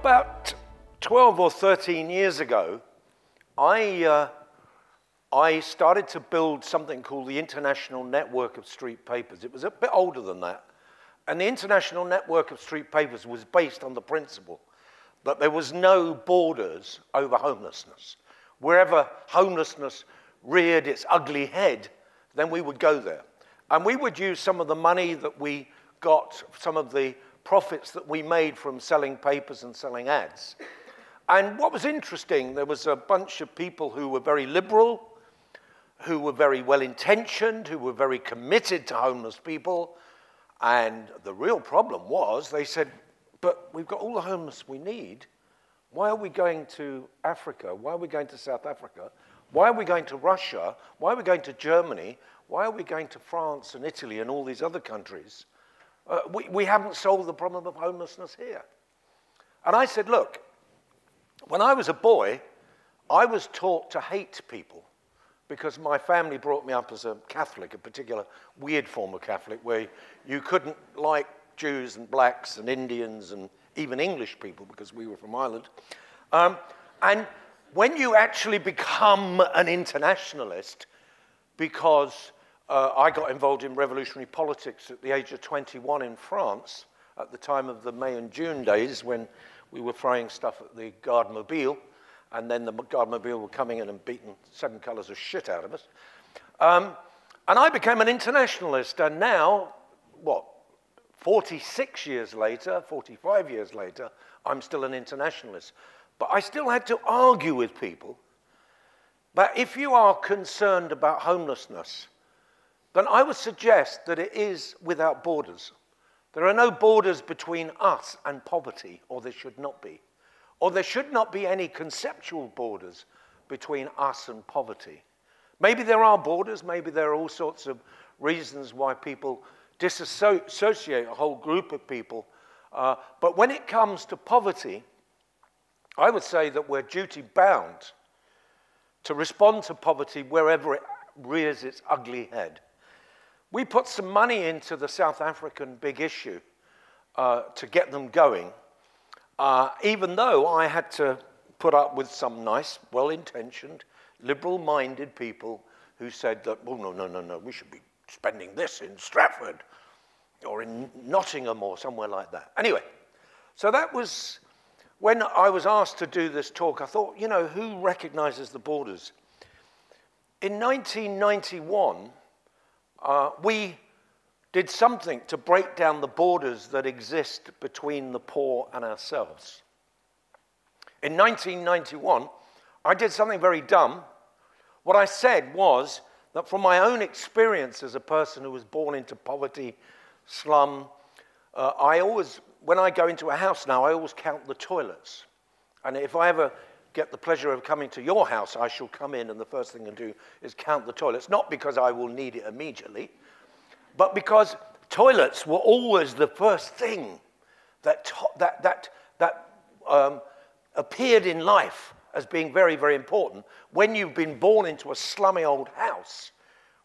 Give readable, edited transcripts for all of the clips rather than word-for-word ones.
about 12 or 13 years ago, I started to build something called the International Network of Street Papers. It was a bit older than that. And the International Network of Street Papers was based on the principle that there was no borders over homelessness. Wherever homelessness reared its ugly head, then we would go there. And we would use some of the money that we got, some of the profits that we made from selling papers and selling ads. And what was interesting, there was a bunch of people who were very liberal, who were very well-intentioned, who were very committed to homeless people. And the real problem was, they said, but we've got all the homeless we need. Why are we going to Africa? Why are we going to South Africa? Why are we going to Russia? Why are we going to Germany? Why are we going to France and Italy and all these other countries? We haven't solved the problem of homelessness here. And I said, look, when I was a boy, I was taught to hate people because my family brought me up as a Catholic, a particular weird form of Catholic, where you couldn't like Jews and blacks and Indians and even English people because we were from Ireland. And when you actually become an internationalist, because I got involved in revolutionary politics at the age of 21 in France, at the time of the May and June days when we were throwing stuff at the Garde Mobile, and then the Garde Mobile were coming in and beating 7 colors of shit out of us. And I became an internationalist, and now, what, 46 years later, 45 years later, I'm still an internationalist. But I still had to argue with people that if you are concerned about homelessness, then I would suggest that it is without borders. There are no borders between us and poverty, or there should not be. Or there should not be any conceptual borders between us and poverty. Maybe there are borders, maybe there are all sorts of reasons why people disassociate a whole group of people. But when it comes to poverty, I would say that we're duty-bound to respond to poverty wherever it rears its ugly head. We put some money into the South African big issue to get them going, even though I had to put up with some nice, well-intentioned, liberal-minded people who said that, well, no, we should be spending this in Stratford or in Nottingham or somewhere like that. Anyway, so that was, when I was asked to do this talk, I thought, you know, who recognizes the borders? In 1991, we did something to break down the borders that exist between the poor and ourselves. In 1991, I did something very dumb. What I said was that from my own experience as a person who was born into poverty, slum, when I go into a house now, I always count the toilets. And if I ever get the pleasure of coming to your house, I shall come in and the first thing I do is count the toilets. Not because I will need it immediately, but because toilets were always the first thing that appeared in life as being very, very important. When you've been born into a slummy old house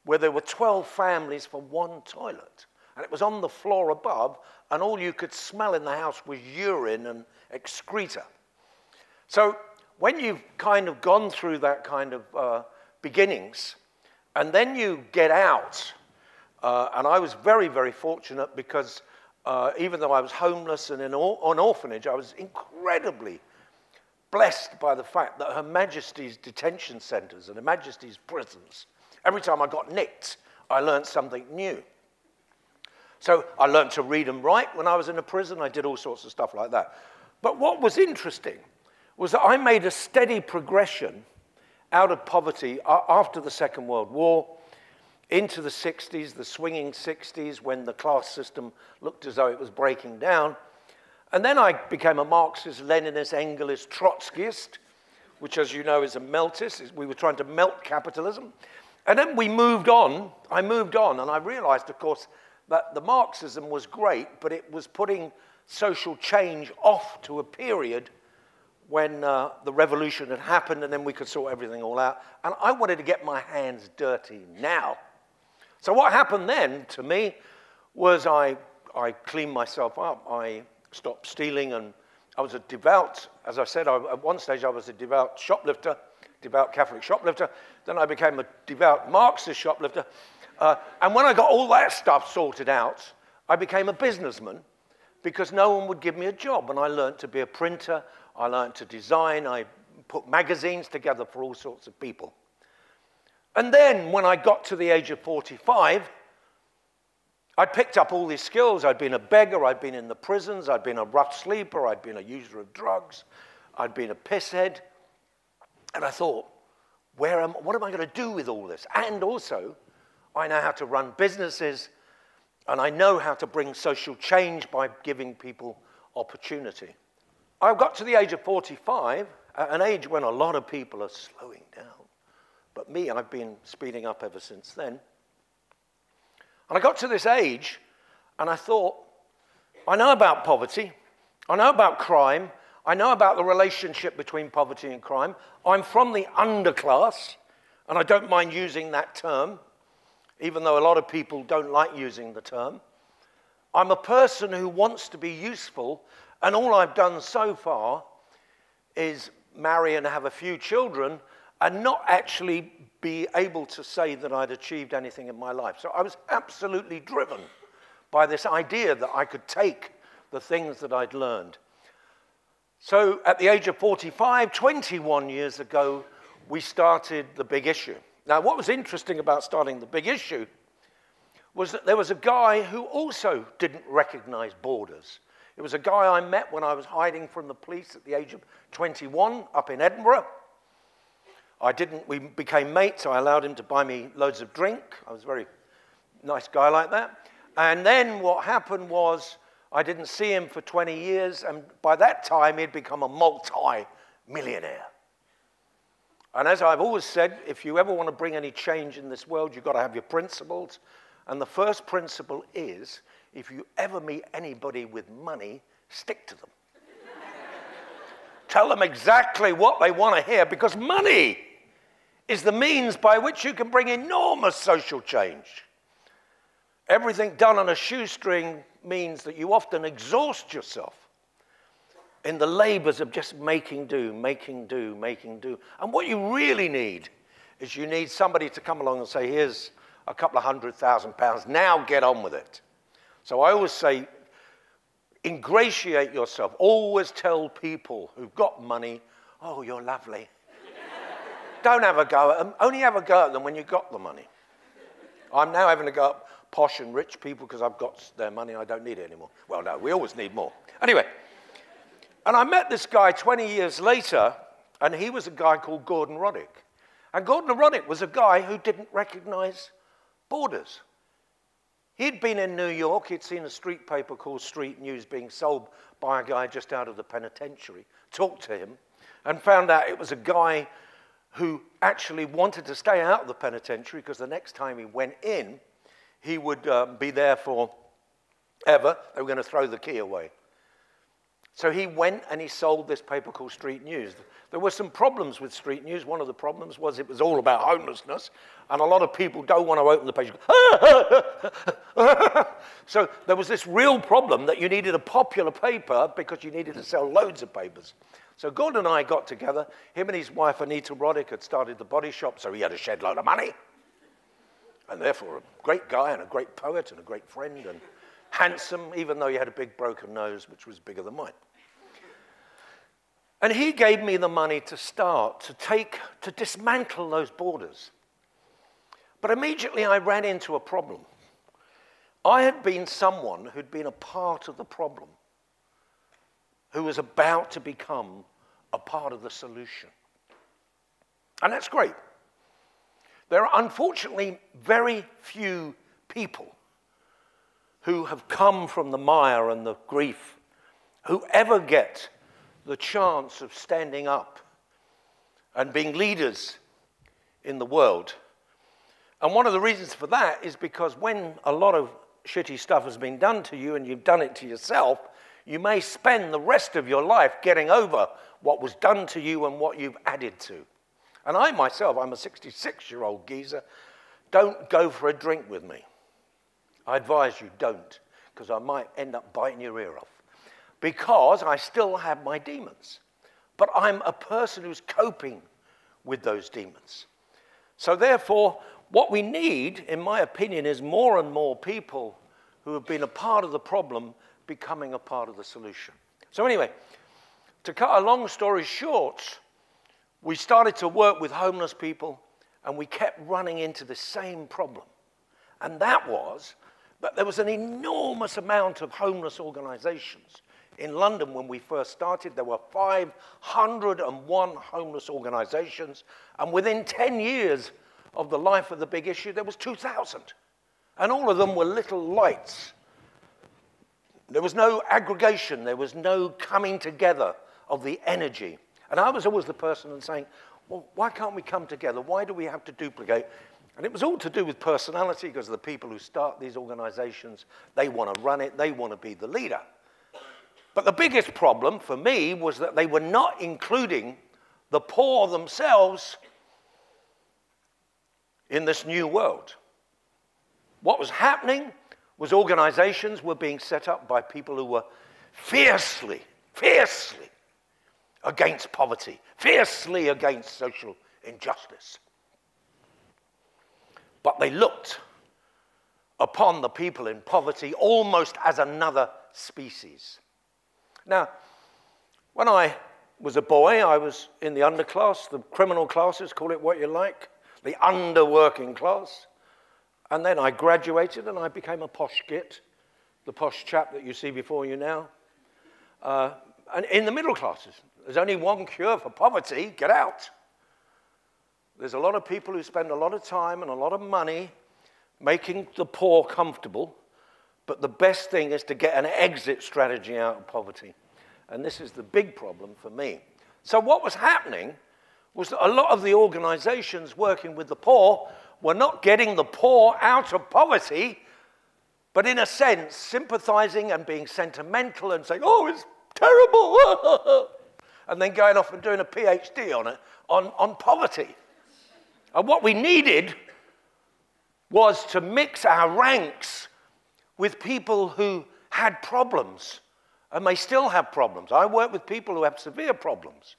where there were 12 families for one toilet, and it was on the floor above, and all you could smell in the house was urine and excreta. So when you've kind of gone through that kind of beginnings, and then you get out, and I was very, very fortunate because even though I was homeless and in an orphanage, I was incredibly blessed by the fact that Her Majesty's detention centres and Her Majesty's prisons, every time I got nicked, I learned something new. So I learned to read and write when I was in a prison. I did all sorts of stuff like that. But what was interesting was that I made a steady progression out of poverty after the Second World War into the 60s, the swinging 60s, when the class system looked as though it was breaking down. And then I became a Marxist, Leninist, Engelist, Trotskyist, which, as you know, is a meltist. We were trying to melt capitalism. And then we moved on. I moved on, and I realized, of course, that the Marxism was great, but it was putting social change off to a period when the revolution had happened, and then we could sort everything all out. And I wanted to get my hands dirty now. So what happened then, to me, was I cleaned myself up. I stopped stealing, and I was a devout, as I said, at one stage I was a devout shoplifter, devout Catholic shoplifter. Then I became a devout Marxist shoplifter. And when I got all that stuff sorted out, I became a businessman because no one would give me a job. And I learned to be a printer. I learned to design. I put magazines together for all sorts of people. And then when I got to the age of 45, I'd picked up all these skills. I'd been a beggar. I'd been in the prisons. I'd been a rough sleeper. I'd been a user of drugs. I'd been a pisshead. And I thought, what am I going to do with all this? And also, I know how to run businesses, and I know how to bring social change by giving people opportunity. I got to the age of 45, at an age when a lot of people are slowing down. But me, I've been speeding up ever since then. And I got to this age, and I thought, I know about poverty, I know about crime, I know about the relationship between poverty and crime. I'm from the underclass, and I don't mind using that term, even though a lot of people don't like using the term. I'm a person who wants to be useful, and all I've done so far is marry and have a few children and not actually be able to say that I'd achieved anything in my life. So I was absolutely driven by this idea that I could take the things that I'd learned. So at the age of 45, 21 years ago, we started The Big Issue. Now, what was interesting about starting The Big Issue was that there was a guy who also didn't recognize borders. It was a guy I met when I was hiding from the police at the age of 21 up in Edinburgh. We became mates. I allowed him to buy me loads of drink. I was a very nice guy like that. And then what happened was I didn't see him for 20 years, and by that time he'd become a multi-millionaire. And as I've always said, if you ever want to bring any change in this world, you've got to have your principles. And the first principle is, if you ever meet anybody with money, stick to them. Tell them exactly what they want to hear, because money is the means by which you can bring enormous social change. Everything done on a shoestring means that you often exhaust yourself in the labors of just making do, making do, making do. And what you really need is you need somebody to come along and say, here's a couple of £100,000, now get on with it. So I always say, ingratiate yourself. Always tell people who've got money, oh, you're lovely. Don't have a go at them. Only have a go at them when you've got the money. I'm now having to go at posh and rich people because I've got their money and I don't need it anymore. Well, no, we always need more. Anyway, and I met this guy 20 years later, and he was a guy called Gordon Roddick. And Gordon Roddick was a guy who didn't recognize borders. He'd been in New York. He'd seen a street paper called Street News being sold by a guy just out of the penitentiary, talked to him, and found out it was a guy who actually wanted to stay out of the penitentiary because the next time he went in, he would be there forever. They were going to throw the key away. So he went and he sold this paper called Street News. There were some problems with Street News. One of the problems was it was all about homelessness, and a lot of people don't want to open the page. So there was this real problem that you needed a popular paper because you needed to sell loads of papers. So Gordon and I got together. Him and his wife, Anita Roddick, had started the Body Shop, so he had a shed load of money. And therefore, a great guy and a great poet and a great friend and handsome, even though he had a big broken nose, which was bigger than mine. And he gave me the money to start, to dismantle those borders. But immediately I ran into a problem. I had been someone who'd been a part of the problem, who was about to become a part of the solution. And that's great. There are unfortunately very few people who have come from the mire and the grief who ever get the chance of standing up and being leaders in the world. And one of the reasons for that is because when a lot of shitty stuff has been done to you and you've done it to yourself, you may spend the rest of your life getting over what was done to you and what you've added to. And I myself, I'm a 66-year-old geezer, don't go for a drink with me. I advise you don't, because I might end up biting your ear off. because I still have my demons. But I'm a person who's coping with those demons. So therefore, what we need, in my opinion, is more and more people who have been a part of the problem becoming a part of the solution. So anyway, to cut a long story short, we started to work with homeless people, and we kept running into the same problem. And that was that there was an enormous amount of homeless organizations. In London, when we first started, there were 501 homeless organizations, and within 10 years of the life of the big issue, there was 2,000. And all of them were little lights. There was no aggregation, there was no coming together of the energy. And I was always the person saying, well, why can't we come together? Why do we have to duplicate? And it was all to do with personality, because the people who start these organizations, they want to run it, they want to be the leader. But the biggest problem for me was that they were not including the poor themselves in this new world. What was happening was organizations were being set up by people who were fiercely against poverty, fiercely against social injustice. But they looked upon the people in poverty almost as another species. Now, when I was a boy, I was in the underclass, the criminal classes, call it what you like, the underworking class. And then I graduated and I became a posh git, the posh chap that you see before you now. And in the middle classes, there's only one cure for poverty: get out. There's a lot of people who spend a lot of time and a lot of money making the poor comfortable, but the best thing is to get an exit strategy out of poverty. And this is the big problem for me. So what was happening was that a lot of the organizations working with the poor were not getting the poor out of poverty, but in a sense, sympathizing and being sentimental and saying, oh, it's terrible, and then going off and doing a PhD on it, on poverty. And what we needed was to mix our ranks with people who had problems, and they still have problems. I work with people who have severe problems,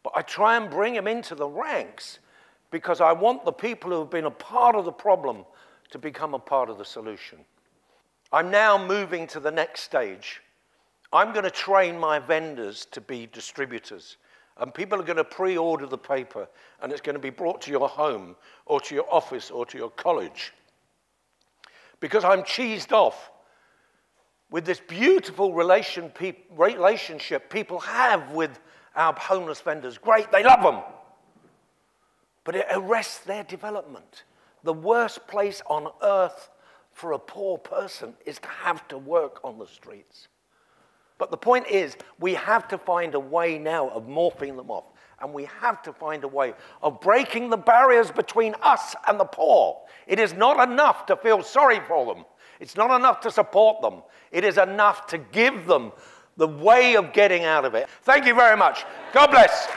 but I try and bring them into the ranks because I want the people who have been a part of the problem to become a part of the solution. I'm now moving to the next stage. I'm going to train my vendors to be distributors, and people are going to pre-order the paper, and it's going to be brought to your home or to your office or to your college. Because I'm cheesed off with this beautiful relationship people have with our homeless vendors. Great, they love them. But it arrests their development. The worst place on earth for a poor person is to have to work on the streets. But the point is, we have to find a way now of morphing them off. And we have to find a way of breaking the barriers between us and the poor. It is not enough to feel sorry for them. It's not enough to support them. It is enough to give them the way of getting out of it. Thank you very much. God bless.